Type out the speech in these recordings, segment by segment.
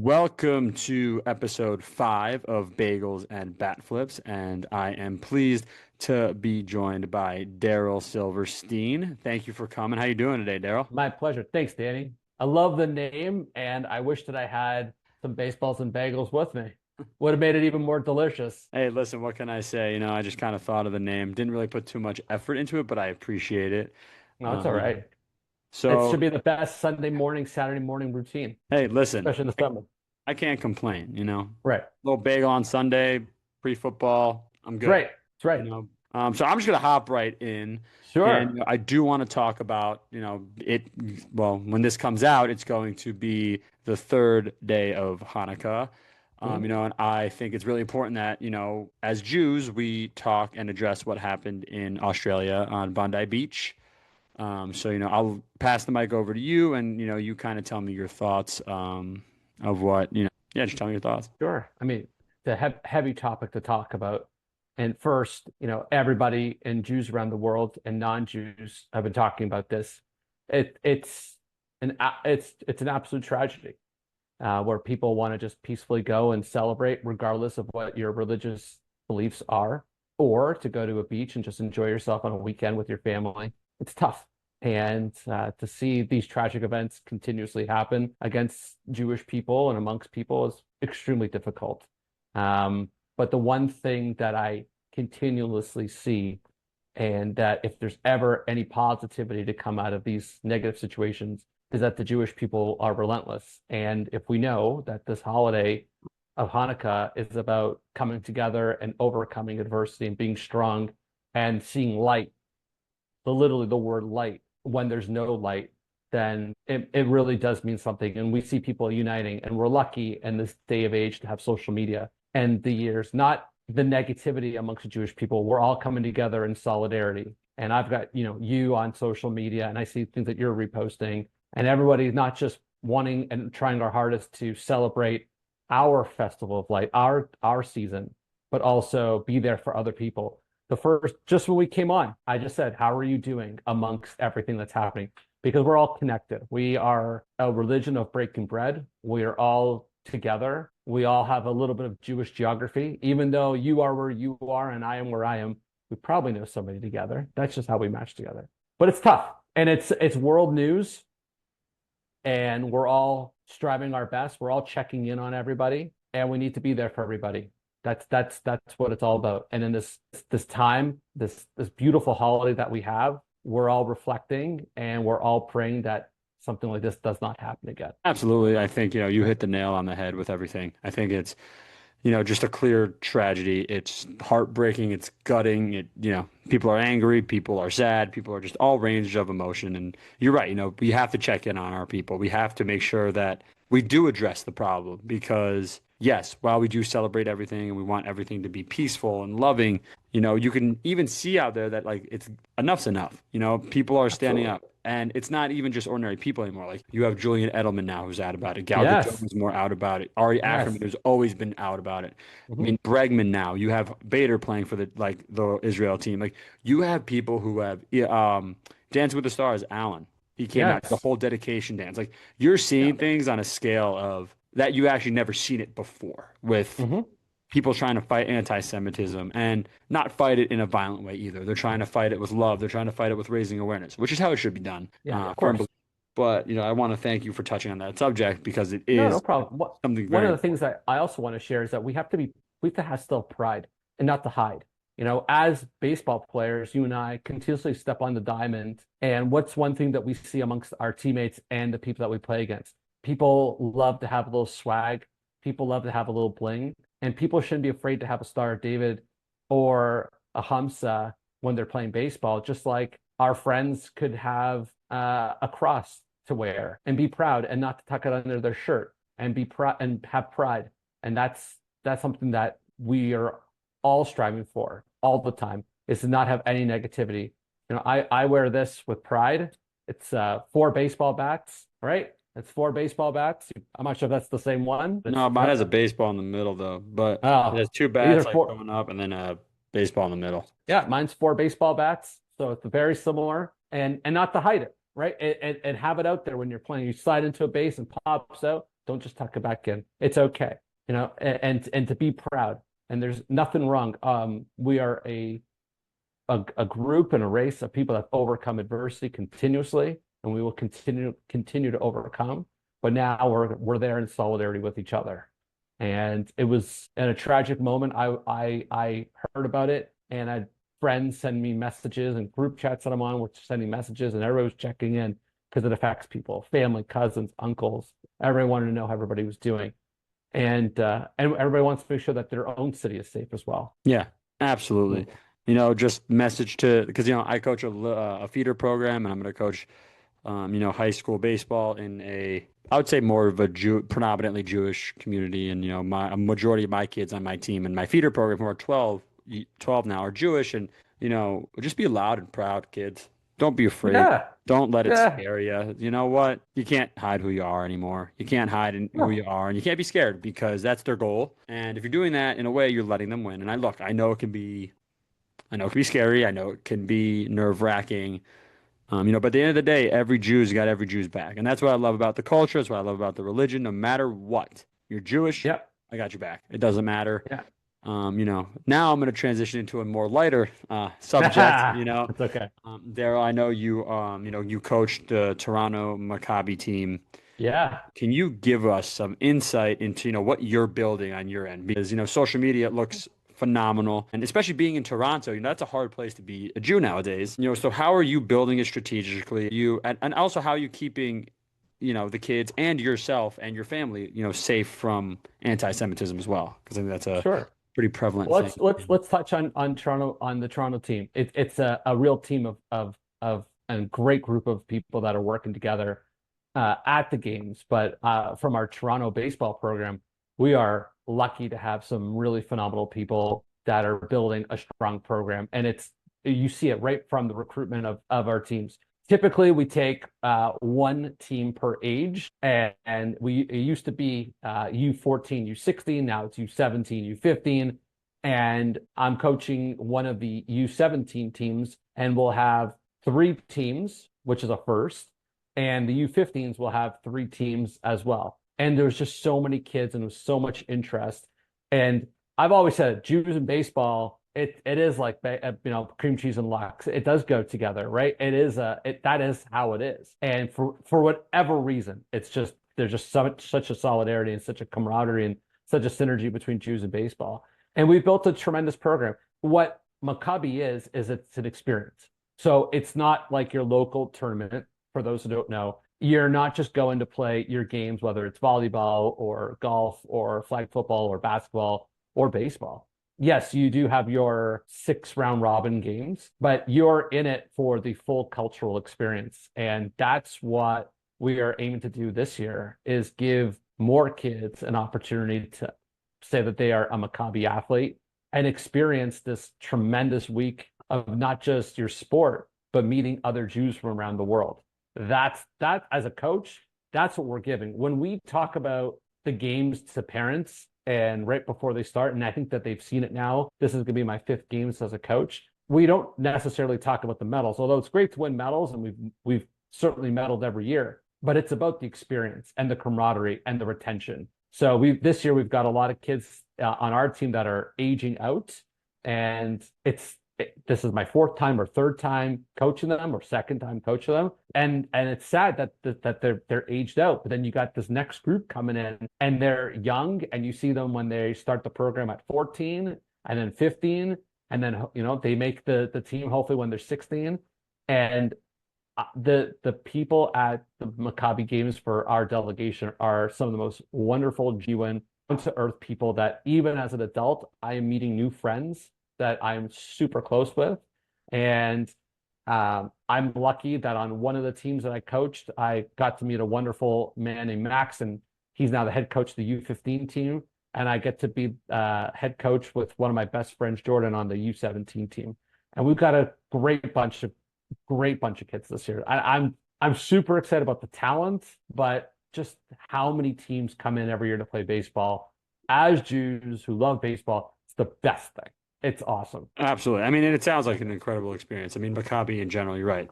Welcome to episode 5 of Bagels and Bat Flips, and I am pleased to be joined by Darryl Silverstein. Thank you for coming. How you doing today, Darryl? My pleasure. Thanks, Danny. I love the name, and I wish that I had some baseballs and bagels with me. Would have made it even more delicious. Hey, listen, what can I say? I just kind of thought of the name. Didn't really put too much effort into it, but I appreciate it. No, it's all Um, right. It so, should be the best Sunday morning, Saturday morning routine, hey, listen, especially in the summer. I can't complain. Right. Little bagel on Sunday, pre-football, I'm It's good. right. It's right. So I'm just gonna hop right in, and Sure. I do want to talk about, it. Well, when this comes out, it's going to be the third day of Hanukkah. Mhm. And I think it's really important that, as Jews, we talk and address what happened in Australia on Bondi Beach. I'll pass the mic over to you, and you kind of tell me your thoughts of what, yeah, just tell me your thoughts. Sure. I mean, it's a heavy topic to talk about. And first, everybody and Jews around the world and non-Jews have been talking about this. It's an absolute tragedy. Where people want to just peacefully go and celebrate, regardless of what your religious beliefs are, or to go to a beach and just enjoy yourself on a weekend with your family. It's tough. And to see these tragic events continuously happen against Jewish people and amongst people is extremely difficult. But the one thing that I continuously see, and that if there's ever any positivity to come out of these negative situations, is that the Jewish people are relentless. And if we know that this holiday of Hanukkah is about coming together and overcoming adversity and being strong and seeing light, literally the word light, when there's no light, then it really does mean something. And we see people uniting, and we're lucky in this day of age to have social media and the years, not the negativity amongst the Jewish people. We're all coming together in solidarity. And I've got, you on social media, and I see things that you're reposting, and everybody's not just wanting and trying our hardest to celebrate our festival of light, our season, but also be there for other people. The first, just when we came on, I just said, how are you doing amongst everything that's happening? Because we're all connected. We are a religion of breaking bread. We are all together. We all have a little bit of Jewish geography. Even though you are where you are and I am where I am, we probably know somebody together. That's just how we match together. But it's tough. And it's world news, and we're all striving our best. We're all checking in on everybody, and we need to be there for everybody. That's what it's all about. And in this time, this beautiful holiday that we have, we're all reflecting and we're all praying that something like this does not happen again. Absolutely. I think, you hit the nail on the head with everything. I think it's, just a clear tragedy. It's heartbreaking. It's gutting. People are angry. People are sad. People are just all range of emotion. And you're right. We have to check in on our people. We have to make sure that we do address the problem because, yes, while we do celebrate everything and we want everything to be peaceful and loving, you can even see out there that like it's enough's enough. People are standing Absolutely. up. And it's not even just ordinary people anymore. Like you have Julian Edelman now who's out about it. Gal Gadot Yes. is more out about it. Ari Yes. Ackerman who's always been out about it. I Mhm. mean, Bregman now. You have Bader playing for the Israel team. Like you have people who have Dance with the Stars, Allen. He came out the Yes. whole dedication dance. Like you're Yeah. seeing things on a scale of that you actually never seen it before with Hmm. people trying to fight anti-Semitism and not fight it in a violent way either. They're trying to fight it with love. They're trying to fight it with raising awareness, which is how it should be done. Yeah, of Firm course. but I want to thank you for touching on that subject because it No, no is problem. something One very of the important. things that I also want to share is that we have to have still pride and not to hide. As baseball players, you and I continuously step on the diamond. And what's one thing that we see amongst our teammates and the people that we play against? People love to have a little swag. People love to have a little bling. And people shouldn't be afraid to have a Star of David or a Hamsa when they're playing baseball, just like our friends could have a cross to wear and be proud and not to tuck it under their shirt and be proud and have pride. And that's something that we are all striving for all the time, is to not have any negativity. I wear this with pride. It's 4 baseball bats, right? It's 4 baseball bats. I'm not sure if that's the same one. No, It's mine has a baseball in the middle though, but it has oh, two these are bats like four. going up and then a baseball in the middle. Yeah, mine's 4 baseball bats, so it's very similar, and not to hide it, right? And have it out there when you're playing. You slide into a base and pops out. Don't just tuck it back in. It's okay, and to be proud. And there's nothing wrong. We are a group and a race of people that overcome adversity continuously, and we will continue to overcome. But now we're there in solidarity with each other. And it was in a tragic moment. I heard about it, and I had friends send me messages, and group chats that I'm on were sending messages, and everybody was checking in because it affects people, family, cousins, uncles. Everybody wanted to know how everybody was doing, and everybody wants to make sure that their own city is safe as well. Yeah, absolutely. Mm. Just message to because I coach a feeder program, and I'm going to coach high school baseball in I would say more of a predominantly Jewish community, and a majority of my kids on my team and my feeder program who are 12 now are Jewish, and just be loud and proud, kids. Don't be afraid. Yeah, Don't let it yeah, scare you. You know what? You can't hide who you are anymore. You can't hide who no, you are, and you can't be scared because that's their goal. And if you're doing that in a way, you're letting them win. And I know it can be scary. I know it can be nerve-wracking. But at the end of the day, every Jew's got every Jew's back. And that's what I love about the culture. That's what I love about the religion. No matter what, you're Jewish, yeah, I got your back. It doesn't matter. yeah. Now I'm going to transition into a more lighter subject. It's okay. Darryl, I know you coached the Toronto Maccabi team. Yeah, Can you give us some insight into, what you're building on your end? Because, social media looks phenomenal. And especially being in Toronto, that's a hard place to be a Jew nowadays. So how are you building it strategically? And also how are you keeping, the kids and yourself and your family, safe from anti-Semitism as well? Because I think that's a sure. pretty prevalent Well, thing. let's touch on Toronto on the Toronto team. It's a real team of a great group of people that are working together at the games. But from our Toronto baseball program, we are lucky to have some really phenomenal people that are building a strong program, and you see it right from the recruitment of our teams. Typically, we take one team per age, and it used to be U14, U16, now it's U17, U15. And I'm coaching one of the U17 teams, and we'll have three teams, which is a first, and the U15s will have three teams as well. And there's just so many kids, and there's so much interest. And I've always said, Jews in baseball, it is like cream cheese and lox. It does go together, right? That is how it is. And for whatever reason, there's just such a solidarity and such a camaraderie and such a synergy between Jews and baseball. And we've built a tremendous program. What Maccabi is it's an experience. So it's not like your local tournament. For those who don't know, you're not just going to play your games, whether it's volleyball or golf or flag football or basketball or baseball. Yes, you do have your 6 round robin games, but you're in it for the full cultural experience. And that's what we are aiming to do this year is give more kids an opportunity to say that they are a Maccabi athlete and experience this tremendous week of not just your sport, but meeting other Jews from around the world. That as a coach, that's what we're giving. When we talk about the games to parents and right before they start, and I think that they've seen it now, this is going to be my 5th games as a coach. We don't necessarily talk about the medals, although it's great to win medals, and we've certainly medaled every year, but it's about the experience and the camaraderie and the retention. So this year we've got a lot of kids on our team that are aging out, and this is my 4th time or 3rd time coaching them or 2nd time coaching them, and it's sad that they're aged out. But then you got this next group coming in, and they're young, and you see them when they start the program at 14 and then 15, and then they make the team hopefully when they're 16, and the people at the Maccabi games for our delegation are some of the most wonderful, genuine, to earth people that even as an adult, I am meeting new friends that I'm super close with. And I'm lucky that on one of the teams that I coached, I got to meet a wonderful man named Max, and he's now the head coach of the U15 team. And I get to be head coach with one of my best friends, Jordan, on the U17 team. And we've got a great bunch of kids this year. I'm super excited about the talent, but just how many teams come in every year to play baseball. As Jews who love baseball, it's the best thing. It's awesome. Absolutely. I mean, and it sounds like an incredible experience. I mean, Maccabi in general, you're right.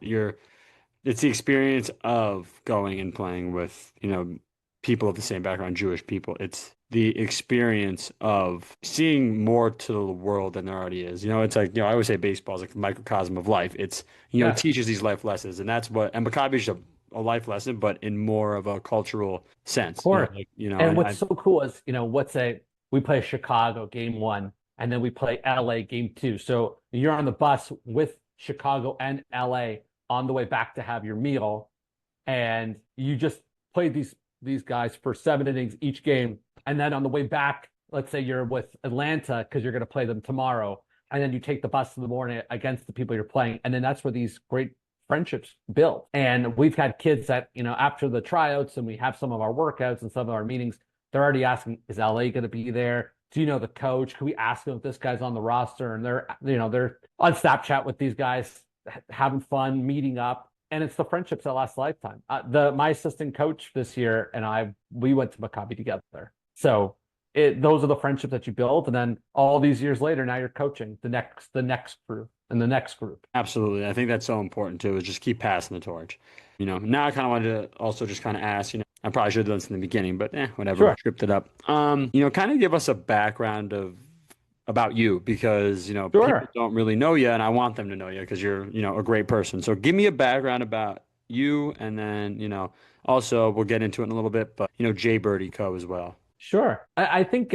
It's the experience of going and playing with, people of the same background, Jewish people. It's the experience of seeing more to the world than there already is. It's like, I always say baseball is like a microcosm of life. It Yes, teaches these life lessons, and and Maccabi is a life lesson, but in more of a cultural of sense. course. And And what's so cool is, we play Chicago game one, and then we play LA game two. So you're on the bus with Chicago and LA on the way back to have your meal, and you just played these guys for 7 innings each game. And then on the way back, let's say you're with Atlanta because you're going to play them tomorrow. And then you take the bus in the morning against the people you're playing. And then that's where these great friendships build. And we've had kids that, after the tryouts and we have some of our workouts and some of our meetings, they're already asking, is LA going to be there? Do you know the coach? Can we ask them if this guy's on the roster? And they're on Snapchat with these guys having fun, meeting up, and it's the friendships that last a lifetime. My assistant coach this year and we went to Maccabi together. So those are the friendships that you build, and then all these years later, now you're coaching the next group and the next group. Absolutely. I think that's so important too, is just keep passing the torch. Now I kind of wanted to also just kind of ask, I probably should have done this in the beginning, but whatever, Sure, script it up. Kind of give us a background of about you because, people sure. don't really know you and I want them to know you because you're, a great person. So give me a background about you and then, also we'll get into it in a little bit, but, Jay Birdy Co as well. Sure. I think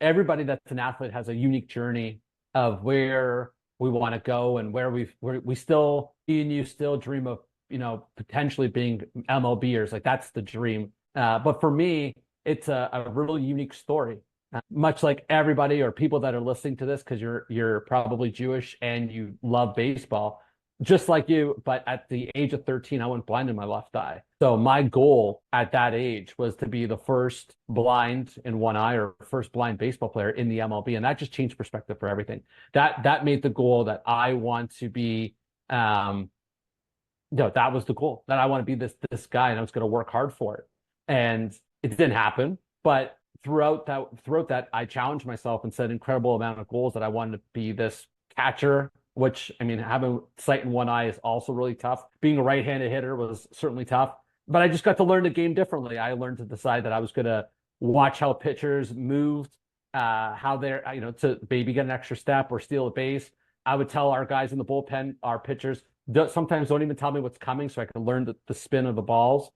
everybody that's an athlete has a unique journey of where we want to go and we still, me and you still dream of, potentially being MLBers. Like that's the dream. But for me, it's a really unique story. Much like everybody or people that are listening to this, because you're probably Jewish and you love baseball just like you, but at the age of 13, I went blind in my left eye. So my goal at that age was to be the first blind in one eye or first blind baseball player in the MLB. And that just changed perspective for everything. That made the goal that I want to be, that was the goal that I want to be this guy and I was going to work hard for it. And it didn't happen, but throughout that, I challenged myself and set an incredible amount of goals that I wanted to be this catcher, which I mean, having sight in one eye is also really tough. Being a right-handed hitter was certainly tough, but I just got to learn the game differently. I learned to decide that I was going to watch how pitchers moved, how they're, to maybe get an extra step or steal a base. I would tell our guys in the bullpen, our pitchers, sometimes don't even tell me what's coming so I can learn the spin of the balls.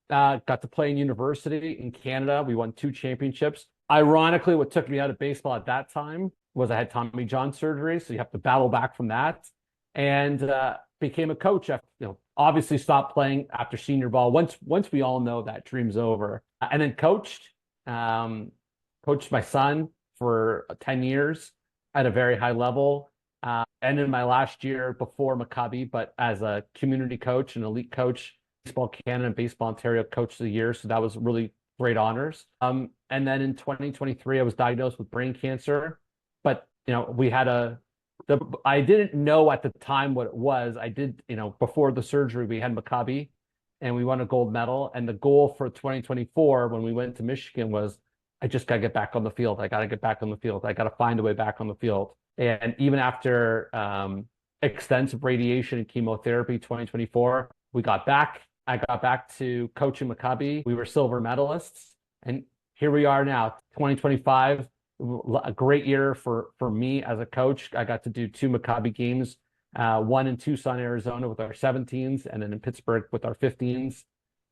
Got to play in university in Canada. We won 2 championships. Ironically, what took me out of baseball at that time was I had Tommy John surgery, so you have to battle back from that, and became a coach. After, obviously stopped playing after senior ball. Once we all know that dream's over, and then coached my son for 10 years at a very high level. And in my last year before Maccabi, but as a community coach and elite coach, Baseball Canada and Baseball Ontario Coach of the Year. So that was really great honors. And then in 2023, I was diagnosed with brain cancer. But we had I didn't know at the time what it was. I did, before the surgery, we had Maccabi and we won a gold medal. And the goal for 2024 when we went to Michigan was I just got to get back on the field. I got to get back on the field. I got to find a way back on the field. And even after extensive radiation and chemotherapy, 2024, we got back. I got back to coaching Maccabi. We were silver medalists. And here we are now, 2025, a great year for me as a coach. I got to do 2 Maccabi games, one in Tucson, Arizona with our 17s, and then in Pittsburgh with our 15s.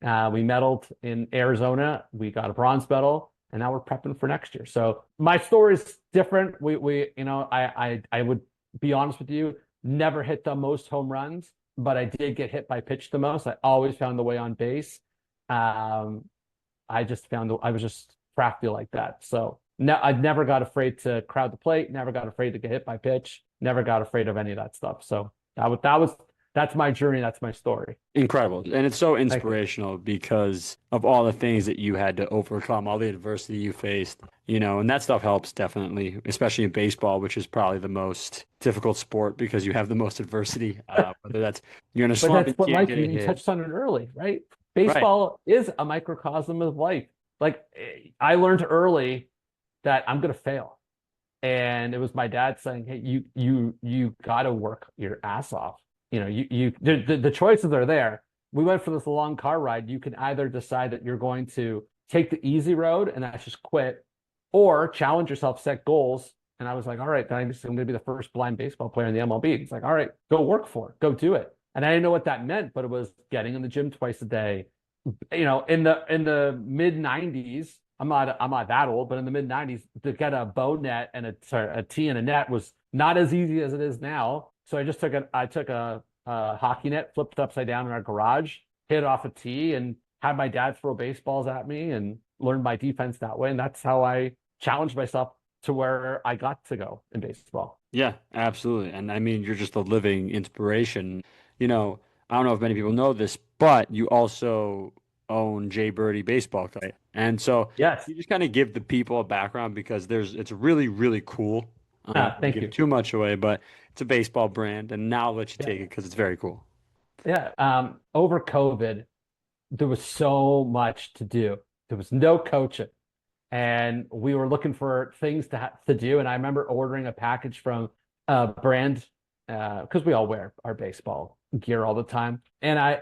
We medaled in Arizona. We got a bronze medal, and now we're prepping for next year. So my story is different. I would be honest with you, never hit the most home runs, but I did get hit by pitch the most. I always found the way on base. I was just crafty like that. So no, I never got afraid to crowd the plate, never got afraid to get hit by pitch, never got afraid of any of that stuff. So that's my journey. That's my story. Incredible. And it's so Thank you. inspirational because of all the things that you had to overcome, all the adversity you faced, and that stuff helps definitely, especially in baseball, which is probably the most difficult sport because you have the most adversity. Whether that's you're in a But slump that's and what you can't life, get a you hit. touched on it early, right? Right. Baseball is a microcosm of life. Like I learned early that I'm going to fail. And it was my dad saying, "Hey, you got to work your ass off. The choices are there. We went for this long car ride. You can either decide that you're going to take the easy road and that's just quit, or challenge yourself, set goals. And I was like, all right, then I'm going to be the first blind baseball player in the MLB. It's like, all right, go work for it, go do it. And I didn't know what that meant, but it was getting in the gym twice a day. In the mid '90s, I'm not that old, but in the mid '90s, to get a bow net and a tee and a net was not as easy as it is now. So I took a hockey net, flipped it upside down in our garage, hit off a tee, and had my dad throw baseballs at me and learned my defense that way. And that's how I challenged myself to where I got to go in baseball. Yeah, absolutely. And I mean, you're just a living inspiration. You know, I don't know if many people know this, but you also own Birdy Baseball Co. And so Yes. you just kind of give the people a background because it's really, really cool. I don't want to Thank give you. too much away, but it's a baseball brand, and now I'll let you Yeah. take it because it's very cool. Yeah. Over COVID, there was so much to do. There was no coaching, and we were looking for things to do. And I remember ordering a package from a brand because we all wear our baseball gear all the time. And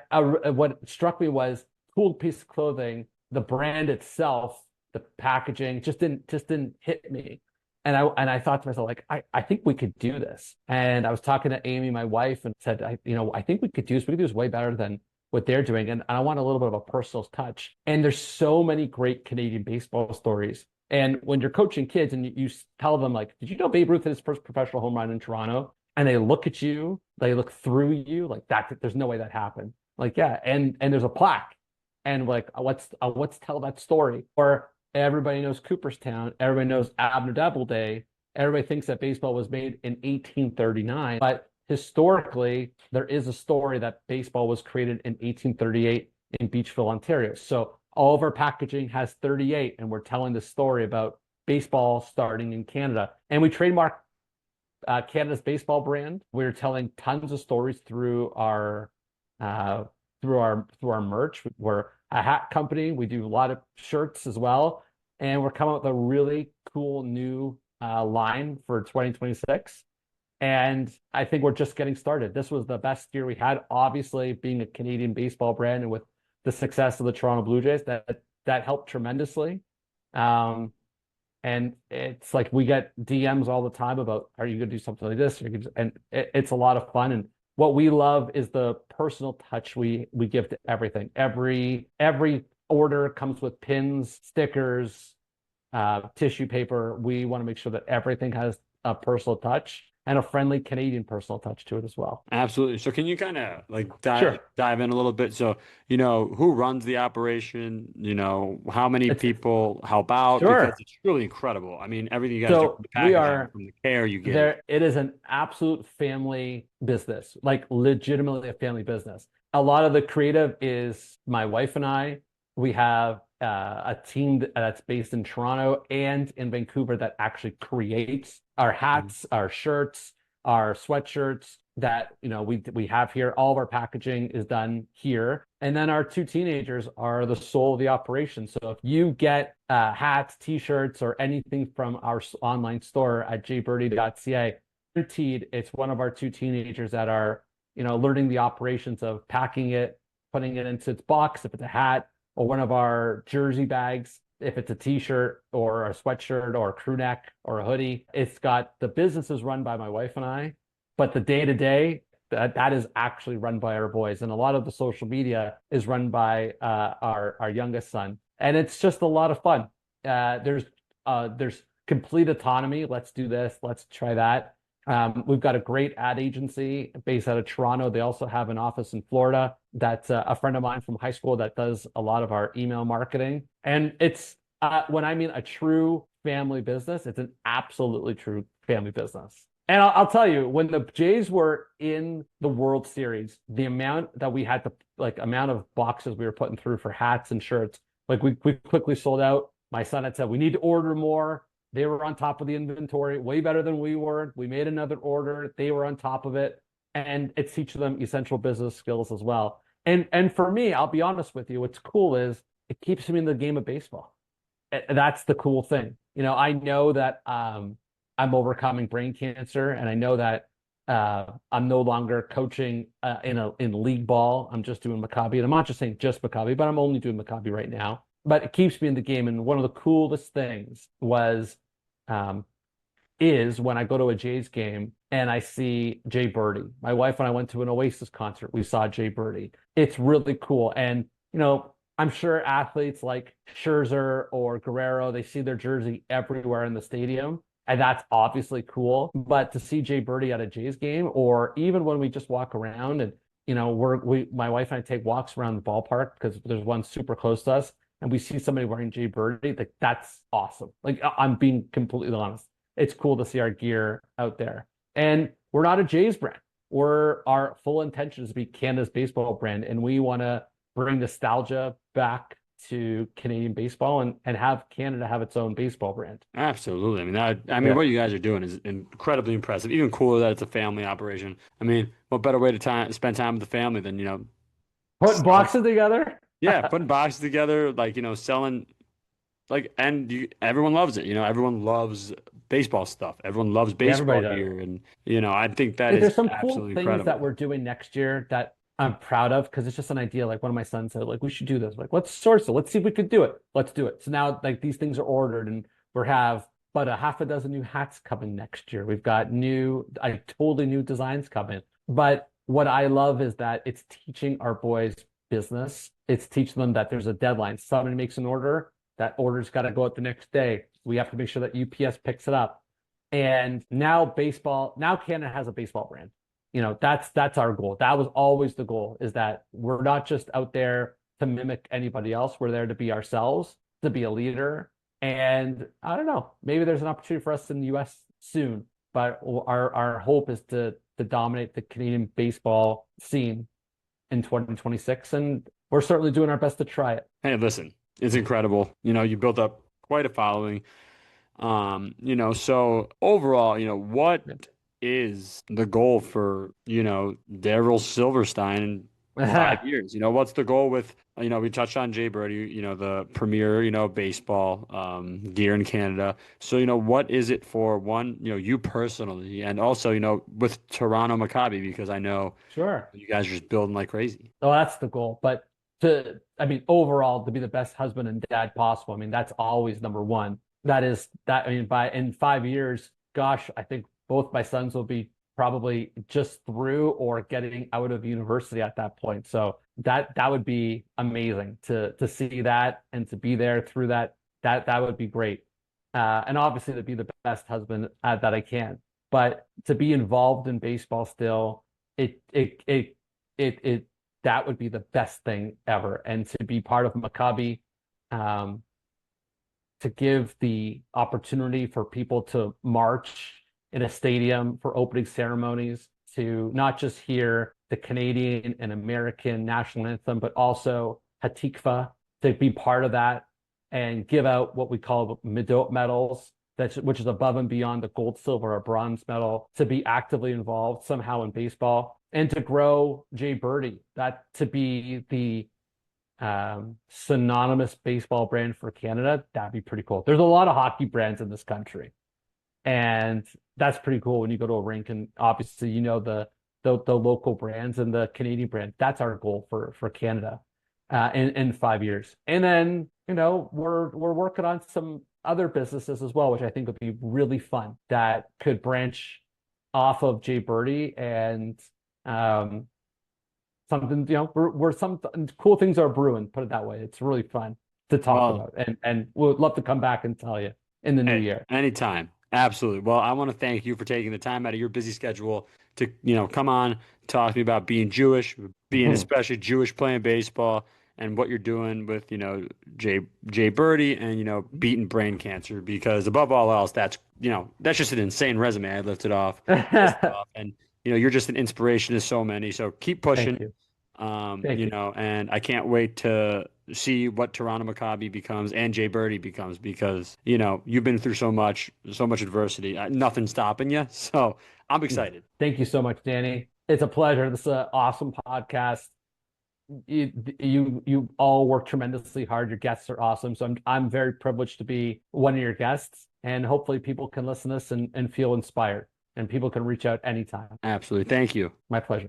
what struck me was cool piece of clothing. The brand itself, the packaging just didn't hit me. And I thought to myself, like, I think we could do this. And I was talking to Amy, my wife, and said, I think we could do this way better than what they're doing. And I want a little bit of a personal touch. And there's so many great Canadian baseball stories. And when you're coaching kids and you tell them, like, did you know Babe Ruth hit his first professional home run in Toronto? And they look at you, they look through you, like that, there's no way that happened. Like, yeah. And there's a plaque. And like, let's tell that story. Or everybody knows Cooperstown. Everybody knows Abner Doubleday. Everybody thinks that baseball was made in 1839, but historically, there is a story that baseball was created in 1838 in Beachville, Ontario. So all of our packaging has 38, and we're telling the story about baseball starting in Canada. And we trademark Canada's baseball brand. We're telling tons of stories uh, through our merch. We're a hat company. We do a lot of shirts as well, and we're coming up with a really cool new line for 2026. And I think we're just getting started. This was the best year we had, obviously, being a Canadian baseball brand, and with the success of the Toronto Blue Jays, that helped tremendously. Um, and it's like we get DMs all the time about, are you going to do something like this? And it's a lot of fun. And what we love is the personal touch we give to everything. Every order comes with pins, stickers, tissue paper. We want to make sure that everything has a personal touch and a friendly Canadian personal touch to it as well. Absolutely. So can you kind of like dive Sure. dive in a little bit? So, who runs the operation? How many It's people help out? Because Sure. it's really incredible. I mean, everything you guys do from So the we packaging, are from the care you give. there. It is an absolute family business, like legitimately a family business. A lot of the creative is my wife and I. We have a team that's based in Toronto and in Vancouver that actually creates our Mhm. hats, our shirts, our sweatshirts that we have here. All of our packaging is done here. And then our two teenagers are the soul of the operation. So if you get hats, t-shirts, or anything from our online store at jbirdy.ca, guaranteed it's one of our two teenagers that are learning the operations of packing it, putting it into its box if it's a hat, or one of our jersey bags if it's a t-shirt or a sweatshirt or a crew neck or a hoodie. It's got the business is run by my wife and I, but the day to day that is actually run by our boys, and a lot of the social media is run by our youngest son, and it's just a lot of fun. There's complete autonomy. Let's do this. Let's try that. We've got a great ad agency based out of Toronto. They also have an office in Florida. That's a friend of mine from high school that does a lot of our email marketing. And it's when I mean a true family business, it's an absolutely true family business. And I'll tell you, when the Jays were in the World Series, the amount that we had to, like, amount of boxes we were putting through for hats and shirts, like we quickly sold out. My son had said, we need to order more. They were on top of the inventory, way better than we were. We made another order. They were on top of it. And it's teaching them essential business skills as well. And for me, I'll be honest with you, what's cool is it keeps me in the game of baseball. That's the cool thing. I know that I'm overcoming brain cancer, and I know that I'm no longer coaching in league ball. I'm just doing Maccabi, and I'm not just saying just Maccabi, but I'm only doing Maccabi right now. but it keeps me in the game. And one of the coolest things um, is when I go to a Jays game and I see Jay Birdy. My wife and I went to an Oasis concert. We saw Jay Birdy. It's really cool. And, I'm sure athletes like Scherzer or Guerrero, they see their jersey everywhere in the stadium. And that's obviously cool. But to see Jay Birdy at a Jays game, or even when we just walk around and, my wife and I take walks around the ballpark because there's one super close to us, and we see somebody wearing Jay Birdy, like that's awesome. Like I'm being completely honest. It's cool to see our gear out there. And we're not a Jays brand. Our full intention is to be Canada's baseball brand, and we want to bring nostalgia back to Canadian baseball and have Canada have its own baseball brand. Absolutely. I mean, Yeah. what you guys are doing is incredibly impressive. Even cooler that it's a family operation. I mean, what better way to spend time with the family than, Putting sell, boxes together. yeah, putting boxes together, like, selling, like, and everyone loves it. Everyone loves baseball stuff. Everyone loves Yeah, baseball everybody does. gear. And, I think that Like, is there's some cool absolutely things that incredible. we're doing next year that I'm proud of because it's just an idea. Like one of my sons said, like we should do this. Like let's source it. Let's see if we could do it. Let's do it. So now like these things are ordered and we have about a half a dozen new hats coming next year. We've got totally new designs coming. But what I love is that it's teaching our boys business. It's teaching them that there's a deadline. Somebody makes an order, that order's got to go out the next day. We have to make sure that UPS picks it up. And now Canada has a baseball brand. That's our goal. That was always the goal, is that we're not just out there to mimic anybody else. We're there to be ourselves, to be a leader. And I don't know, maybe there's an opportunity for us in the US soon, but our hope is to dominate the Canadian baseball scene in 2026. And we're certainly doing our best to try it. Hey, listen, it's incredible. You built up quite a following. So overall, what is the goal for, Darryl Silverstein in 5 years? What's the goal with, we touched on Jay Bird, the premier, baseball gear in Canada. So, what is it for one, you personally, and also, with Toronto Maccabi, because I know Sure. you guys are just building like crazy. Oh, that's the goal. But I mean, overall, to be the best husband and dad possible, I mean, that's always number one. I mean, in 5 years, gosh, I think both my sons will be probably just through or getting out of university at that point. So that would be amazing to see that and to be there through that. That would be great. And obviously to be the best husband that I can. But to be involved in baseball still, it that would be the best thing ever. And to be part of Maccabi, um, to give the opportunity for people to march in a stadium for opening ceremonies, to not just hear the Canadian and American national anthem, but also Hatikva, to be part of that and give out what we call Midot medals, which is above and beyond the gold, silver, or bronze medal, to be actively involved somehow in baseball and to grow Jay Birdy, that to be the synonymous baseball brand for Canada. That'd be pretty cool. There's a lot of hockey brands in this country, and that's pretty cool when you go to a rink and obviously the local brands and the Canadian brand. That's our goal for Canada in 5 years. And then we're working on some other businesses as well, which I think would be really fun that could branch off of Jay Birdy and um, something, we're some cool things are brewing, put it that way. It's really fun to talk Well, about. And we'd love to come back and tell you in the new hey, year. anytime. Absolutely. Well, I want to thank you for taking the time out of your busy schedule to, come on, talk to me about being Jewish, being especially Jewish playing baseball, and what you're doing with, Jay Jay Birdie and, beating brain cancer. Because above all else, that's just an insane resume I listed off. And, you're just an inspiration to so many. So keep pushing. Thank you. Thank you. And I can't wait to see what Toronto Maccabi becomes and Jay Birdie becomes because, you've been through so much adversity. Nothing's stopping you. So I'm excited. Thank you so much, Danny. It's a pleasure. This is an awesome podcast. You all work tremendously hard. Your guests are awesome. So I'm very privileged to be one of your guests. And hopefully people can listen to this and feel inspired and people can reach out anytime. Absolutely. Thank you. My pleasure.